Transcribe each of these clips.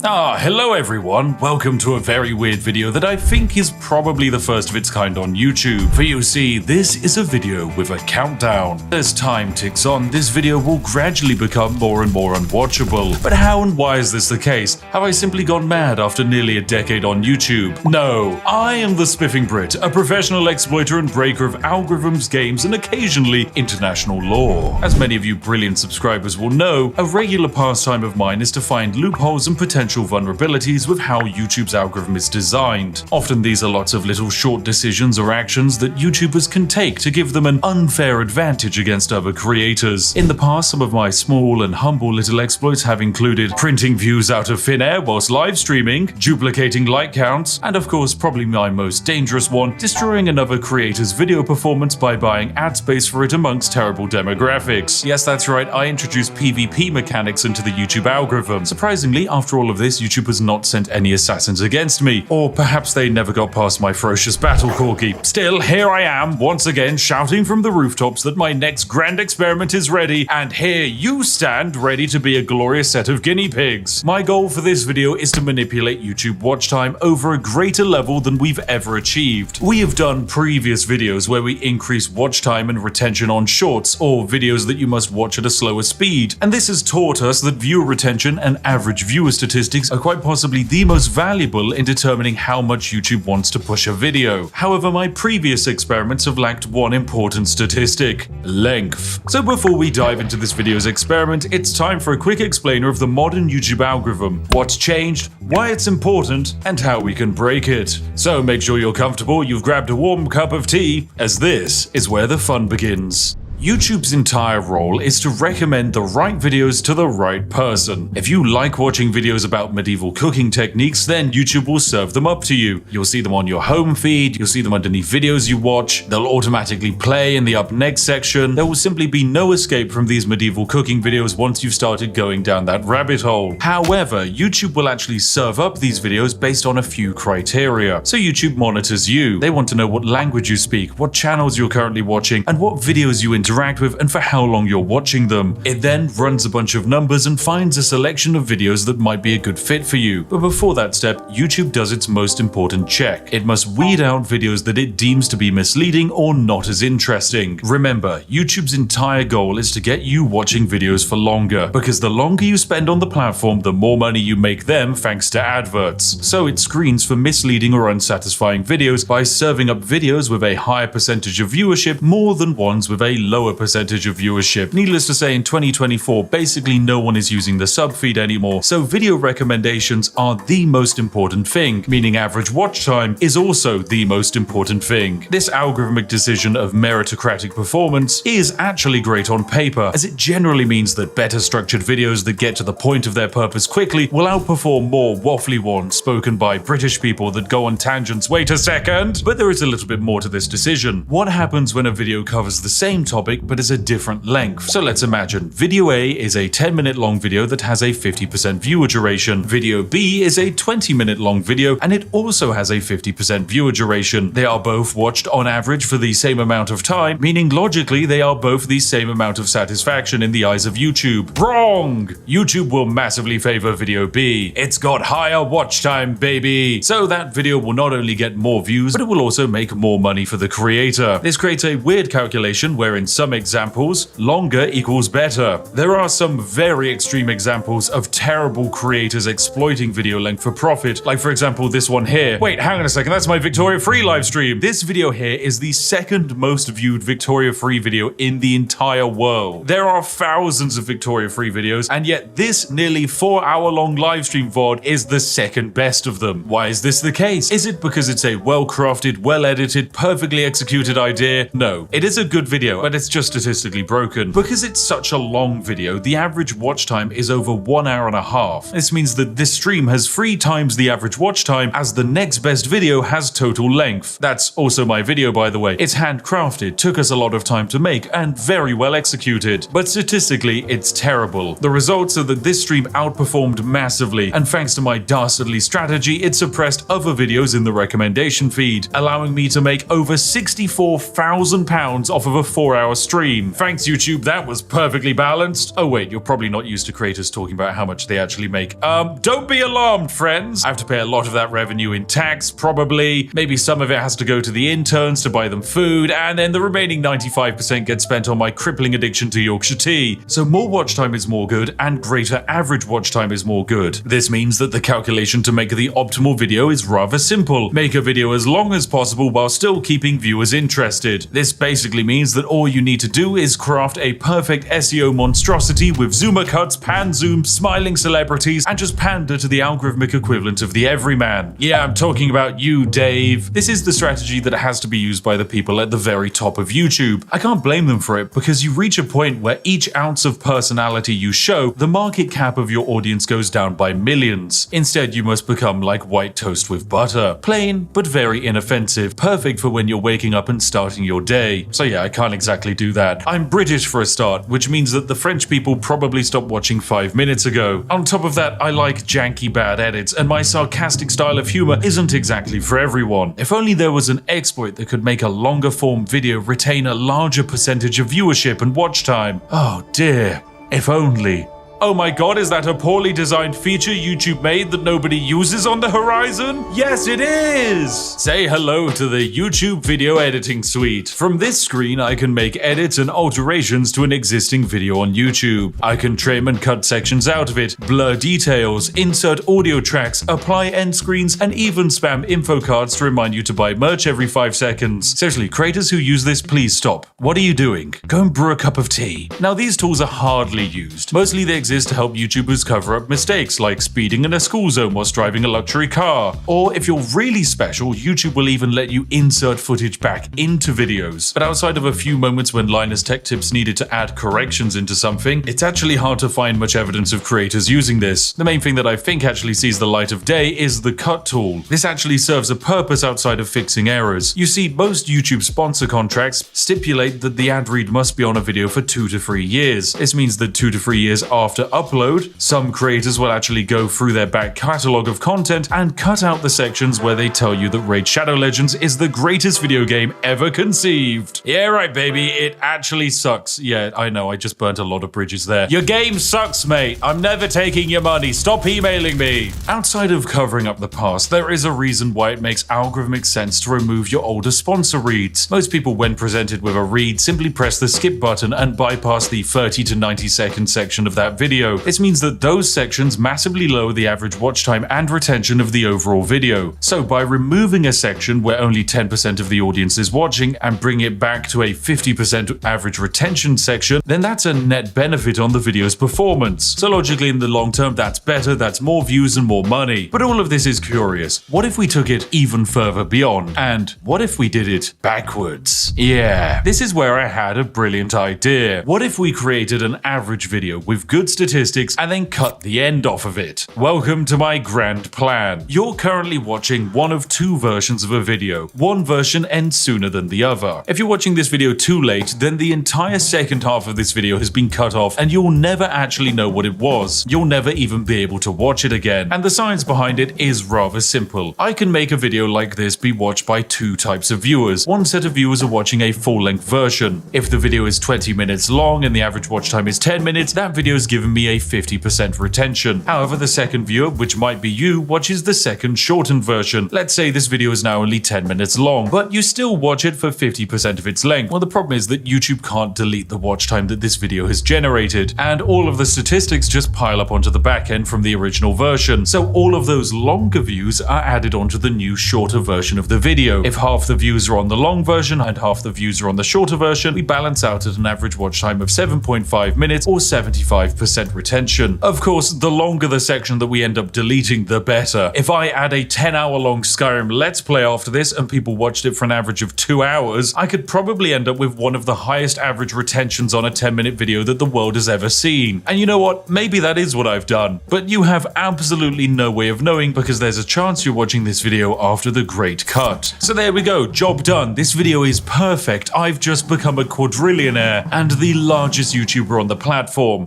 Hello everyone, welcome to a very weird video that I think is probably the first of its kind on YouTube. For you see, this is a video with a countdown. As time ticks on, this video will gradually become more and more unwatchable. But how and why is this the case? Have I simply gone mad after nearly a decade on YouTube? No, I am the Spiffing Brit, a professional exploiter and breaker of algorithms, games, and occasionally international law. As many of you brilliant subscribers will know, a regular pastime of mine is to find loopholes and potential vulnerabilities with how YouTube's algorithm is designed. Often these are lots of little short decisions or actions that YouTubers can take to give them an unfair advantage against other creators. In the past, some of my small and humble little exploits have included printing views out of thin air whilst live streaming, duplicating like counts, and of course probably my most dangerous one, destroying another creator's video performance by buying ad space for it amongst terrible demographics. Yes, that's right, I introduced PvP mechanics into the YouTube algorithm. Surprisingly, after all of this, YouTube has not sent any assassins against me, or perhaps they never got past my ferocious battle corgi. Still, here I am, once again shouting from the rooftops that my next grand experiment is ready, and here you stand ready to be a glorious set of guinea pigs. My goal for this video is to manipulate YouTube watch time over a greater level than we've ever achieved. We have done previous videos where we increase watch time and retention on shorts, or videos that you must watch at a slower speed, and this has taught us that viewer retention and average viewer statistics are quite possibly the most valuable in determining how much YouTube wants to push a video. However, my previous experiments have lacked one important statistic: length. So before we dive into this video's experiment, it's time for a quick explainer of the modern YouTube algorithm, what's changed, why it's important, and how we can break it. So make sure you're comfortable, you've grabbed a warm cup of tea, as this is where the fun begins. YouTube's entire role is to recommend the right videos to the right person. If you like watching videos about medieval cooking techniques, then YouTube will serve them up to you. You'll see them on your home feed, you'll see them underneath videos you watch, they'll automatically play in the up next section. There will simply be no escape from these medieval cooking videos once you've started going down that rabbit hole. However, YouTube will actually serve up these videos based on a few criteria. So YouTube monitors you. They want to know what language you speak, what channels you're currently watching, and what videos you interact with and for how long you're watching them. It then runs a bunch of numbers and finds a selection of videos that might be a good fit for you. But before that step, YouTube does its most important check. It must weed out videos that it deems to be misleading or not as interesting. Remember, YouTube's entire goal is to get you watching videos for longer, because the longer you spend on the platform, the more money you make them thanks to adverts. So it screens for misleading or unsatisfying videos by serving up videos with a higher percentage of viewership more than ones with a lower percentage of viewership. Needless to say, in 2024, basically no one is using the subfeed anymore, so video recommendations are the most important thing, meaning average watch time is also the most important thing. This algorithmic decision of meritocratic performance is actually great on paper, as it generally means that better structured videos that get to the point of their purpose quickly will outperform more waffly ones spoken by British people that go on tangents. Wait a second! But there is a little bit more to this decision. What happens when a video covers the same topic but is a different length? So let's imagine video A is a 10-minute long video that has a 50% viewer duration. Video B is a 20-minute long video and it also has a 50% viewer duration. They are both watched on average for the same amount of time, meaning logically they are both the same amount of satisfaction in the eyes of YouTube. Wrong! YouTube will massively favor video B. It's got higher watch time, baby! So that video will not only get more views, but it will also make more money for the creator. This creates a weird calculation where in some examples, longer equals better. There are some very extreme examples of terrible creators exploiting video length for profit, like for example this one here. Wait, hang on a second, that's my Victoria Free live stream. This video here is the second most viewed Victoria Free video in the entire world. There are thousands of Victoria Free videos, and yet this nearly 4-hour-long live stream VOD is the second best of them. Why is this the case? Is it because it's a well-crafted, well-edited, perfectly executed idea? No, it is a good video, but it's just statistically broken. Because it's such a long video, the average watch time is over 1 hour and a half. This means that this stream has 3 times the average watch time as the next best video has total length. That's also my video, by the way. It's handcrafted, took us a lot of time to make, and very well executed. But statistically, it's terrible. The results are that this stream outperformed massively, and thanks to my dastardly strategy, it suppressed other videos in the recommendation feed, allowing me to make over £64,000 off of a 4-hour 2-hour stream. Thanks YouTube, that was perfectly balanced. Oh wait, you're probably not used to creators talking about how much they actually make. Don't be alarmed, friends. I have to pay a lot of that revenue in tax, probably. Maybe some of it has to go to the interns to buy them food, and then the remaining 95% gets spent on my crippling addiction to Yorkshire tea. So more watch time is more good, and greater average watch time is more good. This means that the calculation to make the optimal video is rather simple. Make a video as long as possible while still keeping viewers interested. This basically means that all you need to do is craft a perfect SEO monstrosity with zoomer cuts, pan zoom, smiling celebrities, and just pander to the algorithmic equivalent of the everyman. Yeah, I'm talking about you, Dave. This is the strategy that has to be used by the people at the very top of YouTube. I can't blame them for it, because you reach a point where each ounce of personality you show, the market cap of your audience goes down by millions. Instead, you must become like white toast with butter. Plain, but very inoffensive. Perfect for when you're waking up and starting your day. So yeah, I can't exactly do that. I'm British for a start, which means that the French people probably stopped watching 5 minutes ago. On top of that, I like janky bad edits, and my sarcastic style of humor isn't exactly for everyone. If only there was an exploit that could make a longer form video retain a larger percentage of viewership and watch time. Oh dear, if only. Oh my god, is that a poorly designed feature YouTube made that nobody uses on the horizon? Yes, it is! Say hello to the YouTube Video Editing Suite. From this screen, I can make edits and alterations to an existing video on YouTube. I can trim and cut sections out of it, blur details, insert audio tracks, apply end screens, and even spam info cards to remind you to buy merch every 5 seconds. Seriously, creators who use this, please stop. What are you doing? Go and brew a cup of tea. Now, these tools are hardly used. Mostly they exist to help YouTubers cover up mistakes like speeding in a school zone whilst driving a luxury car. Or if you're really special, YouTube will even let you insert footage back into videos. But outside of a few moments when LinusTechTips needed to add corrections into something, it's actually hard to find much evidence of creators using this. The main thing that I think actually sees the light of day is the cut tool. This actually serves a purpose outside of fixing errors. You see, most YouTube sponsor contracts stipulate that the ad read must be on a video for 2 to 3 years. This means that 2 to 3 years after upload, some creators will actually go through their back catalog of content and cut out the sections where they tell you that Raid Shadow Legends is the greatest video game ever conceived. Yeah, right, baby, it actually sucks. Yeah, I know, I just burnt a lot of bridges there. Your game sucks, mate. I'm never taking your money. Stop emailing me. Outside of covering up the past, there is a reason why it makes algorithmic sense to remove your older sponsor reads. Most people, when presented with a read, simply press the skip button and bypass the 30 to 90 second section of that video. This means that those sections massively lower the average watch time and retention of the overall video. So by removing a section where only 10% of the audience is watching and bring it back to a 50% average retention section, then that's a net benefit on the video's performance. So logically in the long term, that's better, that's more views and more money. But all of this is curious. What if we took it even further beyond? And what if we did it backwards? Yeah, this is where I had a brilliant idea. What if we created an average video with good statistics and then cut the end off of it? Welcome to my grand plan. You're currently watching one of 2 versions of a video. One version ends sooner than the other. If you're watching this video too late, then the entire second half of this video has been cut off and you'll never actually know what it was. You'll never even be able to watch it again. And the science behind it is rather simple. I can make a video like this be watched by 2 types of viewers. One set of viewers are watching a full-length version. If the video is 20 minutes long and the average watch time is 10 minutes, that video has given me a 50% retention. However, the second viewer, which might be you, watches the second shortened version. Let's say this video is now only 10 minutes long, but you still watch it for 50% of its length. Well, the problem is that YouTube can't delete the watch time that this video has generated, and all of the statistics just pile up onto the back end from the original version. So all of those longer views are added onto the new shorter version of the video. If half the views are on the long version and half the views are on the shorter version, we balance out at an average watch time of 7.5 minutes or 75% retention. Of course, the longer the section that we end up deleting, the better. If I add a 10-hour long Skyrim Let's Play after this and people watched it for an average of 2 hours, I could probably end up with one of the highest average retentions on a 10-minute video that the world has ever seen. And you know what? Maybe that is what I've done. But you have absolutely no way of knowing because there's a chance you're watching this video after the great cut. So there we go, job done. This video is perfect. I've just become a quadrillionaire and the largest YouTuber on the platform.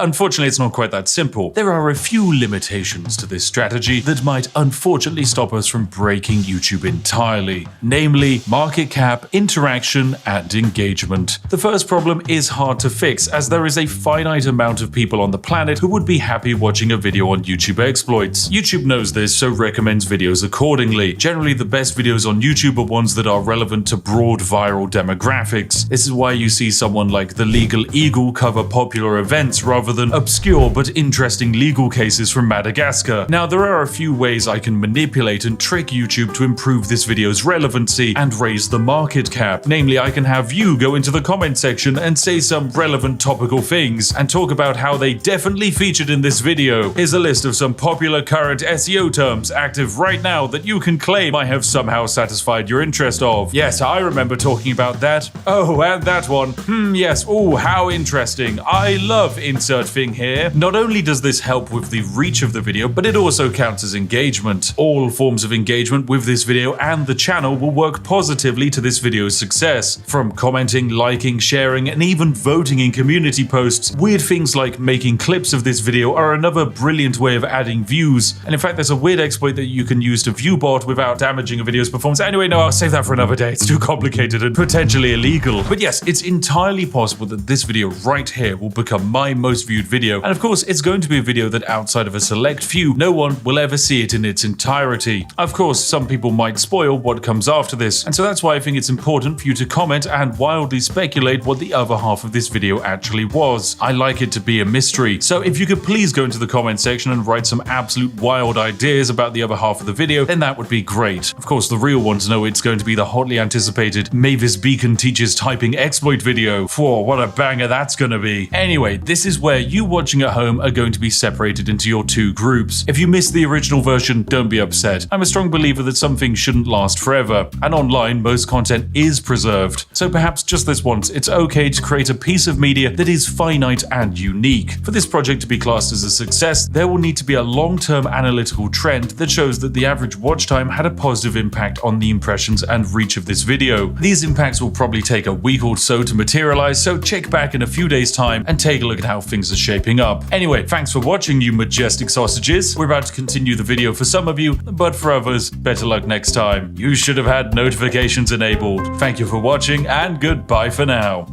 unfortunately it's not quite that simple. There are a few limitations to this strategy that might unfortunately stop us from breaking YouTube entirely, namely market cap, interaction, and engagement. The first problem is hard to fix, as there is a finite amount of people on the planet who would be happy watching a video on YouTube exploits. YouTube knows this, so recommends videos accordingly. Generally, the best videos on YouTube are ones that are relevant to broad viral demographics. This is why you see someone like the Legal Eagle cover popular events rather than obscure but interesting legal cases from Madagascar. Now, there are a few ways I can manipulate and trick YouTube to improve this video's relevancy and raise the market cap. Namely, I can have you go into the comment section and say some relevant topical things and talk about how they definitely featured in this video. Here's a list of some popular current SEO terms active right now that you can claim I have somehow satisfied your interest of. Yes, I remember talking about that. Oh, and that one. Yes. Oh, how interesting. I love insert thing here. Not only does this help with the reach of the video, but it also counts as engagement. All forms of engagement with this video and the channel will work positively to this video's success. From commenting, liking, sharing, and even voting in community posts, weird things like making clips of this video are another brilliant way of adding views. And in fact, there's a weird exploit that you can use to view bot without damaging a video's performance. Anyway, no, I'll save that for another day. It's too complicated and potentially illegal. But yes, it's entirely possible that this video right here will become my most viewed video. And of course, it's going to be a video that outside of a select few, no one will ever see it in its entirety. Of course, some people might spoil what comes after this. And so that's why I think it's important for you to comment and wildly speculate what the other half of this video actually was. I like it to be a mystery. So if you could please go into the comment section and write some absolute wild ideas about the other half of the video, then that would be great. Of course, the real ones know it's going to be the hotly anticipated Mavis Beacon teaches typing exploit video. Whoa, what a banger that's gonna be. Anyway, this is where you watching at home are going to be separated into your two groups. If you missed the original version, don't be upset. I'm a strong believer that some things shouldn't last forever, and online most content is preserved. So perhaps just this once, it's okay to create a piece of media that is finite and unique. For this project to be classed as a success, there will need to be a long-term analytical trend that shows that the average watch time had a positive impact on the impressions and reach of this video. These impacts will probably take a week or so to materialize, so check back in a few days' time and take a look at how things are shaping up. Anyway, thanks for watching, you majestic sausages. We're about to continue the video for some of you, but for others, better luck next time. You should have had notifications enabled. Thank you for watching, and goodbye for now.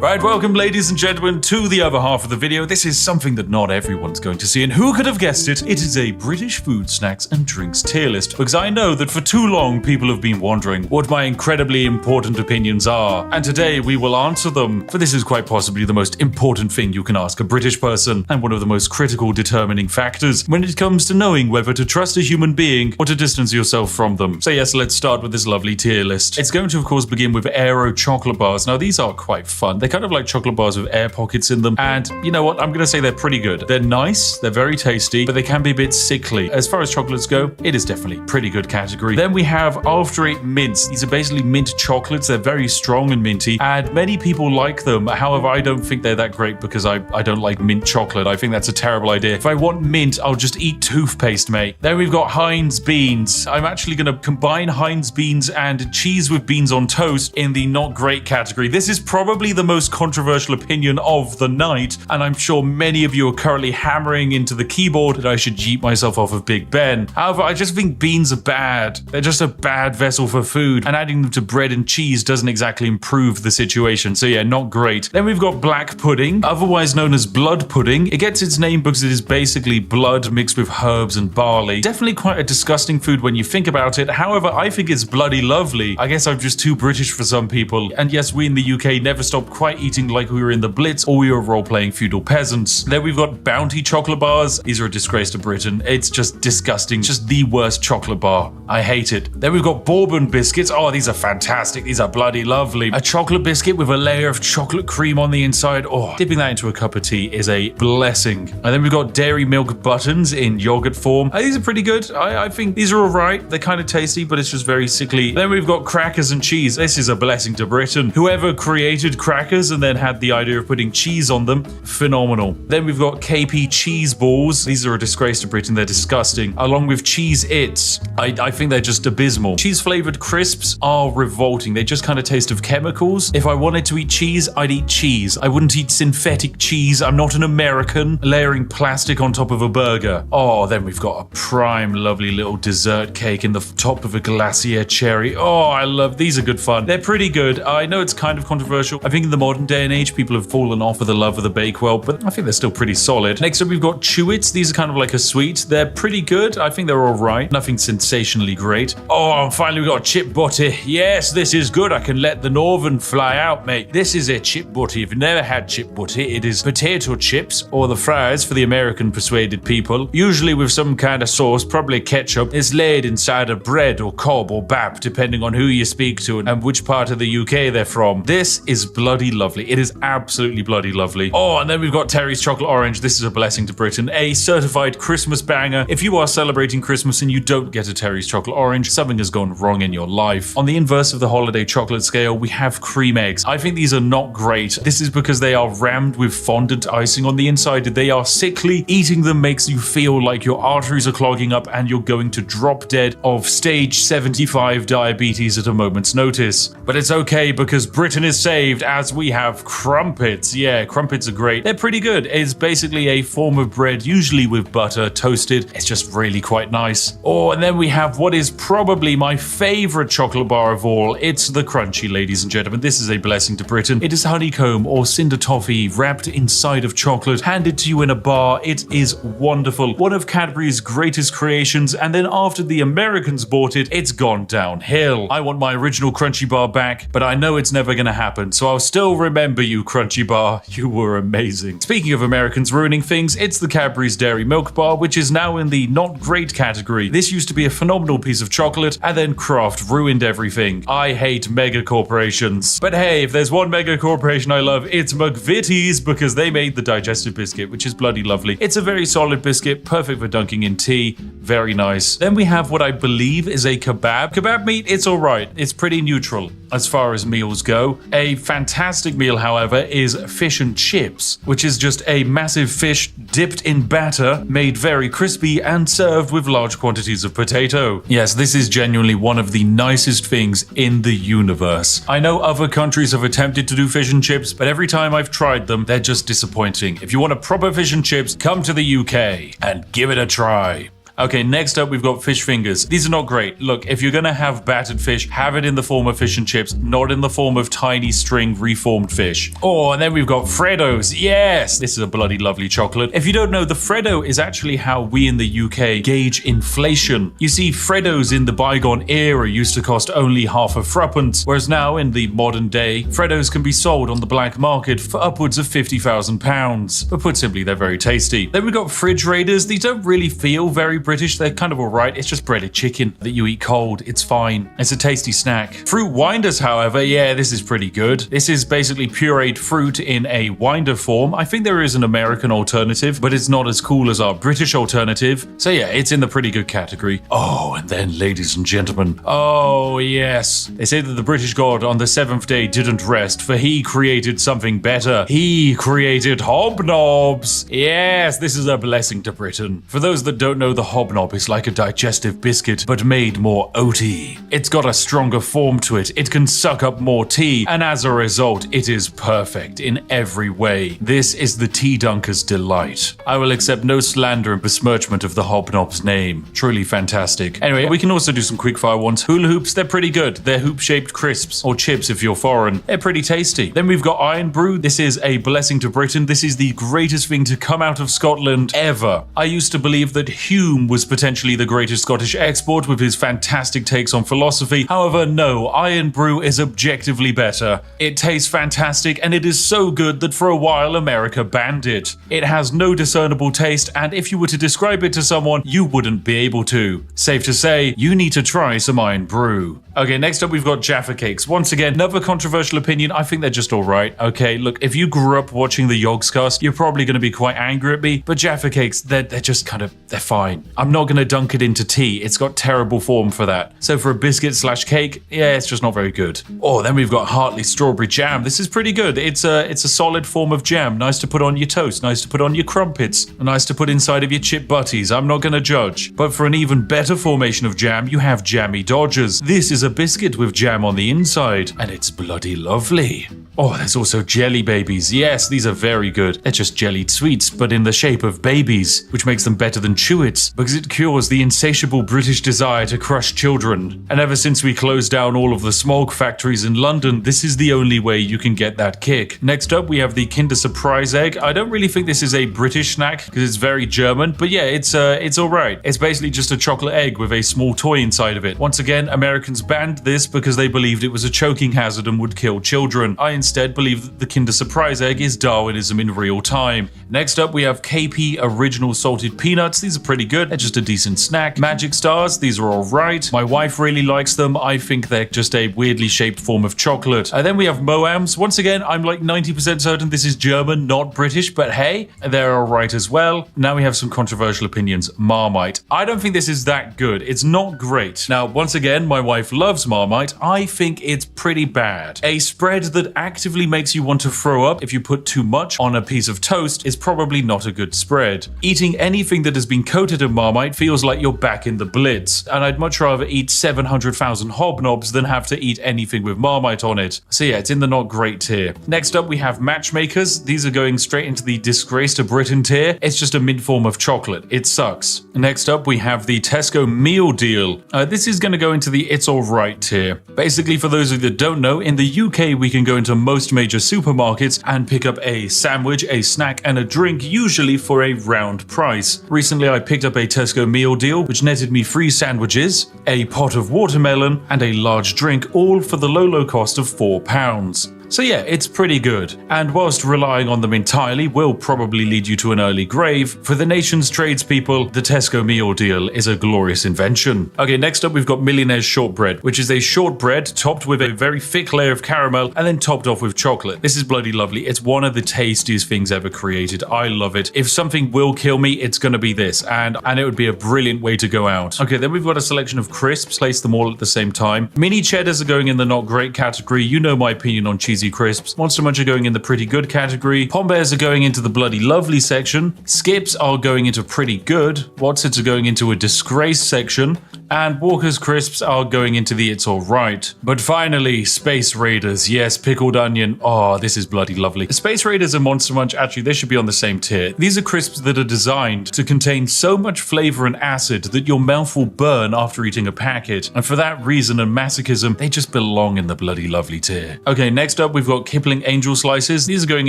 Right, welcome ladies and gentlemen to the other half of the video. This is something that not everyone's going to see, and who could have guessed it? It is a British food, snacks and drinks tier list, because I know that for too long people have been wondering what my incredibly important opinions are, and today we will answer them, for this is quite possibly the most important thing you can ask a British person, and one of the most critical determining factors when it comes to knowing whether to trust a human being or to distance yourself from them. So yes, let's start with this lovely tier list. It's going to of course begin with Aero chocolate bars. Now these are quite fun. They're kind of like chocolate bars with air pockets in them, and you know what, I'm gonna say they're pretty good. They're nice, they're very tasty, but they can be a bit sickly. As far as chocolates go, it is definitely pretty good category. Then we have After Eight mints. These are basically mint chocolates. They're very strong and minty, and many people like them. However, I don't think they're that great because I don't like mint chocolate. I think that's a terrible idea. If I want mint, I'll just eat toothpaste, mate. Then we've got Heinz beans. I'm actually gonna combine Heinz beans and cheese with beans on toast in the not great category. This is probably the most controversial opinion of the night, and I'm sure many of you are currently hammering into the keyboard that I should yeet myself off of Big Ben. However, I just think beans are bad. They're just a bad vessel for food, and adding them to bread and cheese doesn't exactly improve the situation. So yeah, not great. Then we've got black pudding, otherwise known as blood pudding. It gets its name because it is basically blood mixed with herbs and barley. Definitely quite a disgusting food when you think about it. However, I think it's bloody lovely. I guess I'm just too British for some people. And yes, we in the UK never stopped quite eating like we were in the Blitz or we were role-playing feudal peasants. Then we've got Bounty chocolate bars. These are a disgrace to Britain. It's just disgusting. Just the worst chocolate bar. I hate it. Then we've got Bourbon biscuits. Oh, these are fantastic. These are bloody lovely. A chocolate biscuit with a layer of chocolate cream on the inside. Oh, dipping that into a cup of tea is a blessing. And then we've got dairy milk buttons in yogurt form. These are pretty good. I think these are all right. They're kind of tasty, but it's just very sickly. Then we've got crackers and cheese. This is a blessing to Britain. Whoever created crackers fingers and then had the idea of putting cheese on them. Phenomenal. Then we've got KP cheese balls. These are a disgrace to Britain. They're disgusting. Along with Cheez-Its. I think they're just abysmal. Cheese flavored crisps are revolting. They just kind of taste of chemicals. If I wanted to eat cheese, I'd eat cheese. I wouldn't eat synthetic cheese. I'm not an American layering plastic on top of a burger. Oh, then we've got a prime lovely little dessert cake in the top of a glacier cherry. Oh, I love these. Are good fun. They're pretty good. I know it's kind of controversial. I think in the modern day and age, people have fallen off of the love of the Bakewell, but I think they're still pretty solid. Next up, we've got Chew-Its. These are kind of like a sweet. They're pretty good. I think they're all right. Nothing sensationally great. Oh, and finally, we've got chip butty. Yes, this is good. I can let the northern fly out, mate. This is a chip butty. If you've never had chip butty, it is potato chips or the fries for the American persuaded people, usually with some kind of sauce, probably ketchup. It's laid inside of bread or cob or bap, depending on who you speak to and which part of the UK they're from. This is bloody lovely. It is absolutely bloody lovely. Oh, and then we've got Terry's Chocolate Orange. This is a blessing to Britain. A certified Christmas banger. If you are celebrating Christmas and you don't get a Terry's Chocolate Orange, something has gone wrong in your life. On the inverse of the holiday chocolate scale, we have cream eggs. I think these are not great. This is because they are rammed with fondant icing on the inside. They are sickly. Eating them makes you feel like your arteries are clogging up and you're going to drop dead of stage 75 diabetes at a moment's notice. But it's okay because Britain is saved as we have crumpets. Yeah, crumpets are great. They're pretty good. It's basically a form of bread, usually with butter, toasted. It's just really quite nice. Oh, and then we have what is probably my favorite chocolate bar of all. It's the Crunchy, ladies and gentlemen. This is a blessing to Britain. It is honeycomb or cinder toffee wrapped inside of chocolate, handed to you in a bar. It is wonderful. One of Cadbury's greatest creations, and then after the Americans bought it, it's gone downhill. I want my original Crunchy bar back, but I know it's never gonna happen, so I'll still remember you, Crunchy bar. You were amazing. Speaking of Americans ruining things, it's the Cadbury's Dairy Milk Bar, which is now in the not great category. This used to be a phenomenal piece of chocolate, and then Kraft ruined everything. I hate mega corporations. But hey, if there's one mega corporation I love, it's McVitie's, because they made the digestive biscuit, which is bloody lovely. It's a very solid biscuit, perfect for dunking in tea. Very nice. Then we have what I believe is a kebab. Kebab meat, it's alright. It's pretty neutral as far as meals go. A fantastic meal, however, is fish and chips, which is just a massive fish dipped in batter, made very crispy and served with large quantities of potato. Yes, this is genuinely one of the nicest things in the universe. I know other countries have attempted to do fish and chips, but every time I've tried them, they're just disappointing. If you want a proper fish and chips, come to the UK and give it a try. Okay, next up we've got fish fingers. These are not great. Look, if you're gonna have battered fish, have it in the form of fish and chips, not in the form of tiny string reformed fish. Oh, and then we've got Freddos. Yes, this is a bloody lovely chocolate. If you don't know, the Freddo is actually how we in the UK gauge inflation. You see, Freddos in the bygone era used to cost only half a threepence, whereas now in the modern day, Freddos can be sold on the black market for upwards of £50,000. But put simply, they're very tasty. Then we've got Fridge Raiders. These don't really feel very British. They're kind of alright. It's just breaded chicken that you eat cold. It's fine. It's a tasty snack. Fruit Winders, however, yeah, this is pretty good. This is basically pureed fruit in a winder form. I think there is an American alternative, but it's not as cool as our British alternative. So yeah, it's in the pretty good category. Oh, and then, ladies and gentlemen, oh yes, they say that the British god on the seventh day didn't rest, for he created something better. He created hobnobs. Yes, this is a blessing to Britain. For those that don't know, the hobnob is like a digestive biscuit, but made more oaty. It's got a stronger form to it, it can suck up more tea, and as a result, it is perfect in every way. This is the tea dunker's delight. I will accept no slander and besmirchment of the hobnob's name. Truly fantastic. Anyway, we can also do some quickfire ones. Hula hoops, they're pretty good. They're hoop-shaped crisps, or chips if you're foreign. They're pretty tasty. Then we've got Iron Brew. This is a blessing to Britain. This is the greatest thing to come out of Scotland ever. I used to believe that Hume was potentially the greatest Scottish export with his fantastic takes on philosophy. However, no, Iron Brew is objectively better. It tastes fantastic, and it is so good that for a while America banned it. It has no discernible taste, and if you were to describe it to someone, you wouldn't be able to. Safe to say, you need to try some Iron Brew. Okay, next up we've got Jaffa Cakes. Once again, another controversial opinion. I think they're just alright. Okay, look, if you grew up watching the Yogscast, you're probably going to be quite angry at me, but Jaffa Cakes, they're just kind of, they're fine. I'm not going to dunk it into tea. It's got terrible form for that. So for a biscuit slash cake, yeah, it's just not very good. Oh, then we've got Hartley Strawberry Jam. This is pretty good. It's a solid form of jam. Nice to put on your toast. Nice to put on your crumpets. Nice to put inside of your chip butties. I'm not going to judge. But for an even better formation of jam, you have Jammy Dodgers. This is a biscuit with jam on the inside, and it's bloody lovely. Oh, there's also Jelly Babies. Yes, these are very good. They're just jellied sweets, but in the shape of babies, which makes them better than Chewits, because it cures the insatiable British desire to crush children. And ever since we closed down all of the smog factories in London, this is the only way you can get that kick. Next up, we have the Kinder Surprise Egg. I don't really think this is a British snack, because it's very German, but yeah, it's alright. It's basically just a chocolate egg with a small toy inside of it. Once again, Americans banned this because they believed it was a choking hazard and would kill children. I instead believe that the Kinder Surprise Egg is Darwinism in real time. Next up, we have KP Original Salted Peanuts. These are pretty good. They're just a decent snack. Magic Stars, these are alright. My wife really likes them. I think they're just a weirdly shaped form of chocolate. And then we have Moams. Once again, I'm like 90% certain this is German, not British, but hey, they're alright as well. Now we have some controversial opinions. Marmite. I don't think this is that good. It's not great. Now, once again, my wife loves Marmite. I think it's pretty bad. A spread that actively makes you want to throw up if you put too much on a piece of toast is probably not a good spread. Eating anything that has been coated in Marmite feels like you're back in the Blitz, and I'd much rather eat 700,000 hobnobs than have to eat anything with Marmite on it. So yeah, it's in the not great tier. Next up, we have Matchmakers. These are going straight into the disgrace to Britain tier. It's just a mint form of chocolate. It sucks. Next up, we have the Tesco Meal Deal. This is going to go into the it's alright tier. Basically, for those of you that don't know, in the UK, we can go into most major supermarkets and pick up a sandwich, a snack, and a drink, usually for a round price. Recently, I picked up a Tesco Meal Deal, which netted me 3 sandwiches, a pot of watermelon, and a large drink, all for the low cost of £4. So yeah, it's pretty good. And whilst relying on them entirely will probably lead you to an early grave, for the nation's tradespeople, the Tesco Meal Deal is a glorious invention. Okay, next up we've got Millionaire's Shortbread, which is a shortbread topped with a very thick layer of caramel and then topped off with chocolate. This is bloody lovely. It's one of the tastiest things ever created. I love it. If something will kill me, it's gonna be this, and it would be a brilliant way to go out. Okay, then we've got a selection of crisps, place them all at the same time. Mini cheddars are going in the not great category. You know my opinion on cheesy crisps. Monster Munch are going in the pretty good category. Pom Bears are going into the bloody lovely section. Skips are going into pretty good. Wotsits are going into a disgrace section. And Walker's Crisps are going into the it's alright. But finally, Space Raiders. Yes, pickled onion. Oh, this is bloody lovely. Space Raiders and Monster Munch, actually, they should be on the same tier. These are crisps that are designed to contain so much flavor and acid that your mouth will burn after eating a packet. And for that reason and masochism, they just belong in the bloody lovely tier. Okay, next up, we've got Kipling Angel Slices. These are going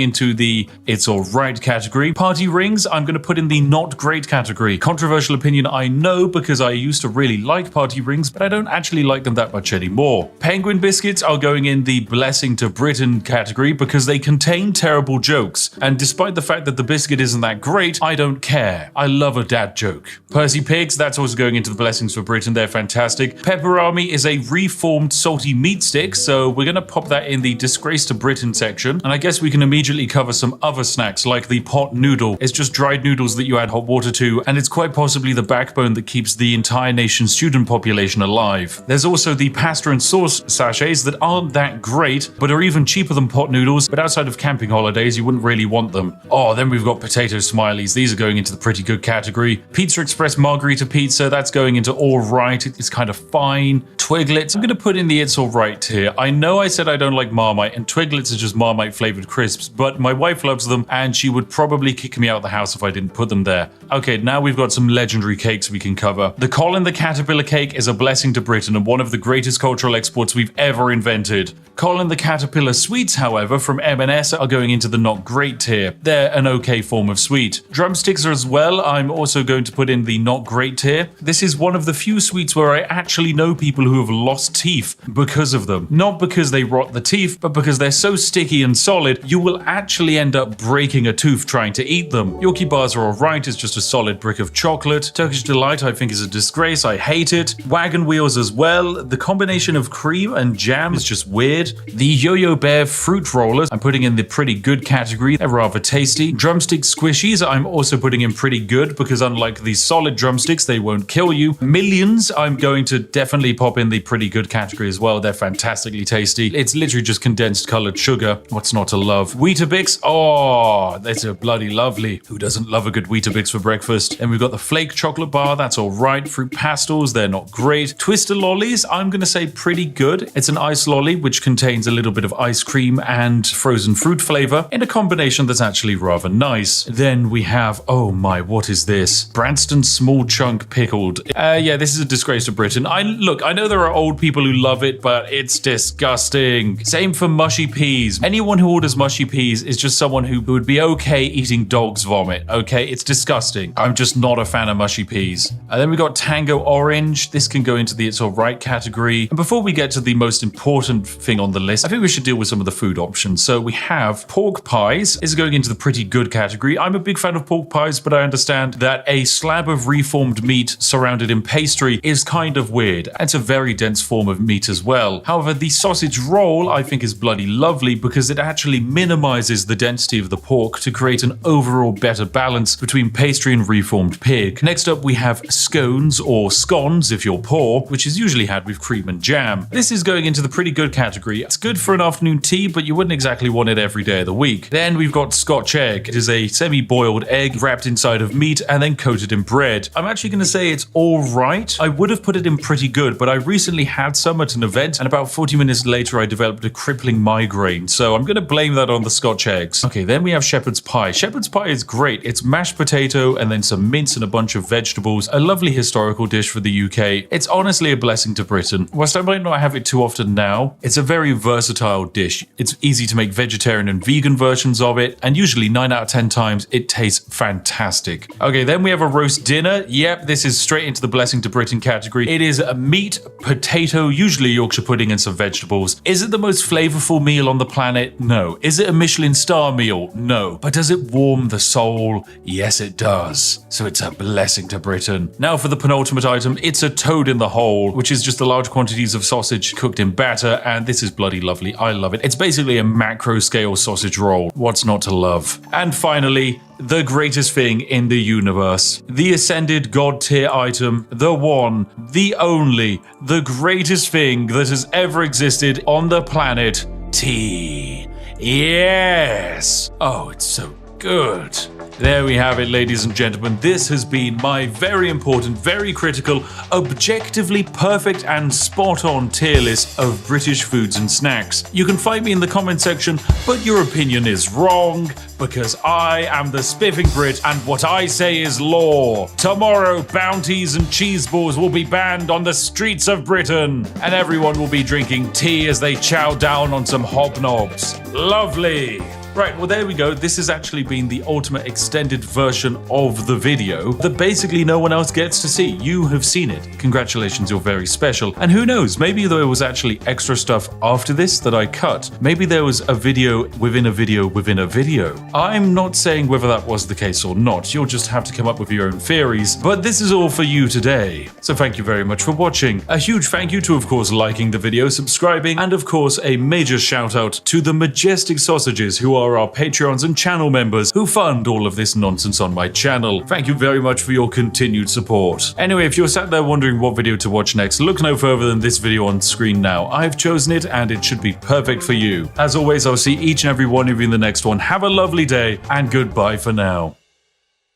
into the it's alright category. Party Rings, I'm going to put in the not great category. Controversial opinion, I know, because I used to really like Party Rings, but I don't actually like them that much anymore. Penguin Biscuits are going in the blessing to Britain category because they contain terrible jokes. And despite the fact that the biscuit isn't that great, I don't care. I love a dad joke. Percy Pigs, that's also going into the blessings for Britain. They're fantastic. Pepperami is a reformed salty meat stick, so we're going to pop that in the disgrace to Britain section. And I guess we can immediately cover some other snacks like the pot noodle. It's just dried noodles that you add hot water to, and it's quite possibly the backbone that keeps the entire nation's student population alive. There's also the pasta and sauce sachets that aren't that great, but are even cheaper than pot noodles, but outside of camping holidays, you wouldn't really want them. Oh, then we've got potato smileys. These are going into the pretty good category. Pizza Express Margarita Pizza, that's going into all right. It's kind of fine. Twiglets, I'm going to put in the it's all right tier. I know I said I don't like Marmite, and Twiglets are just Marmite flavored crisps, but my wife loves them, and she would probably kick me out of the house if I didn't put them there. Okay, now we've got some legendary cakes we can cover. The Colin the Caterpillar cake is a blessing to Britain and one of the greatest cultural exports we've ever invented. Colin the Caterpillar sweets, however, from M&S are going into the not great tier. They're an okay form of sweet. Drumsticks are as well. I'm also going to put in the not great tier. This is one of the few sweets where I actually know people who have lost teeth because of them. Not because they rot the teeth, but because they're so sticky and solid, you will actually end up breaking a tooth trying to eat them. Yorkie bars are alright, it's just a solid brick of chocolate. Turkish Delight I think is a disgrace, I hate hate it. Wagon wheels as well. The combination of cream and jam is just weird. The Yo-Yo Bear fruit rollers I'm putting in the pretty good category. They're rather tasty. Drumstick squishies I'm also putting in pretty good because unlike these solid drumsticks, they won't kill you. Millions I'm going to definitely pop in the pretty good category as well. They're fantastically tasty. It's literally just condensed colored sugar. What's not to love? Weetabix. Oh, that's a bloody lovely. Who doesn't love a good Weetabix for breakfast? And we've got the flake chocolate bar. That's all right. Fruit pastels. They're not great. Twister lollies. I'm going to say pretty good. It's an ice lolly which contains a little bit of ice cream and frozen fruit flavor in a combination that's actually rather nice. Then we have, oh my, what is this? Branston small chunk pickled. Yeah, this is a disgrace to Britain. I know there are old people who love it, but it's disgusting. Same for mushy peas. Anyone who orders mushy peas is just someone who would be okay eating dog's vomit. Okay, it's disgusting. I'm just not a fan of mushy peas. And then we got Tango Orange. This can go into the it's alright category. And before we get to the most important thing on the list, I think we should deal with some of the food options. So we have pork pies. This is going into the pretty good category. I'm a big fan of pork pies, but I understand that a slab of reformed meat surrounded in pastry is kind of weird. It's a very dense form of meat as well. However, the sausage roll I think is bloody lovely because it actually minimizes the density of the pork to create an overall better balance between pastry and reformed pig. Next up, we have scones or scones if you're poor, which is usually had with cream and jam. This is going into the pretty good category. It's good for an afternoon tea, but you wouldn't exactly want it every day of the week. Then we've got Scotch egg. It is a semi-boiled egg wrapped inside of meat and then coated in bread. I'm actually going to say it's all right. I would have put it in pretty good, but I recently had some at an event and about 40 minutes later I developed a crippling migraine, so I'm going to blame that on the Scotch eggs. Okay, then we have shepherd's pie. Shepherd's pie is great. It's mashed potato and then some mince and a bunch of vegetables. A lovely historical dish for the UK. It's honestly a blessing to Britain. Whilst I might not have it too often now, it's a very versatile dish. It's easy to make vegetarian and vegan versions of it, and usually 9 out of 10 times it tastes fantastic. Okay, then we have a roast dinner. Yep, this is straight into the blessing to Britain category. It is a meat, potato, usually Yorkshire pudding and some vegetables. Is it the most flavorful meal on the planet? No. Is it a Michelin star meal? No. But does it warm the soul? Yes, it does. So it's a blessing to Britain. Now for the penultimate item, it's a toad in the hole, which is just the large quantities of sausage cooked in batter, and this is bloody lovely. I love it. It's basically a macro scale sausage roll. What's not to love? And finally, the greatest thing in the universe. The ascended god tier item. The one, the only, the greatest thing that has ever existed on the planet. Tea. Yes. Oh, it's so good. There we have it, ladies and gentlemen. This has been my very important, very critical, objectively perfect and spot-on tier list of British foods and snacks. You can fight me in the comment section, but your opinion is wrong, because I am the spiffing Brit and what I say is law. Tomorrow, bounties and cheese balls will be banned on the streets of Britain, and everyone will be drinking tea as they chow down on some hobnobs. Lovely. Right, well there we go. This has actually been the ultimate extended version of the video that basically no one else gets to see. You have seen it. Congratulations, you're very special. And who knows, maybe there was actually extra stuff after this that I cut. Maybe there was a video within a video within a video. I'm not saying whether that was the case or not. You'll just have to come up with your own theories. But this is all for you today. So thank you very much for watching. A huge thank you to, of course, liking the video, subscribing, and of course, a major shout out to the majestic sausages who are our Patreons and channel members who fund all of this nonsense on my channel. Thank you very much for your continued support. Anyway, if you're sat there wondering what video to watch next, look no further than this video on screen now. I've chosen it and it should be perfect for you. As always, I'll see each and every one of you in the next one. Have a lovely day and goodbye for now.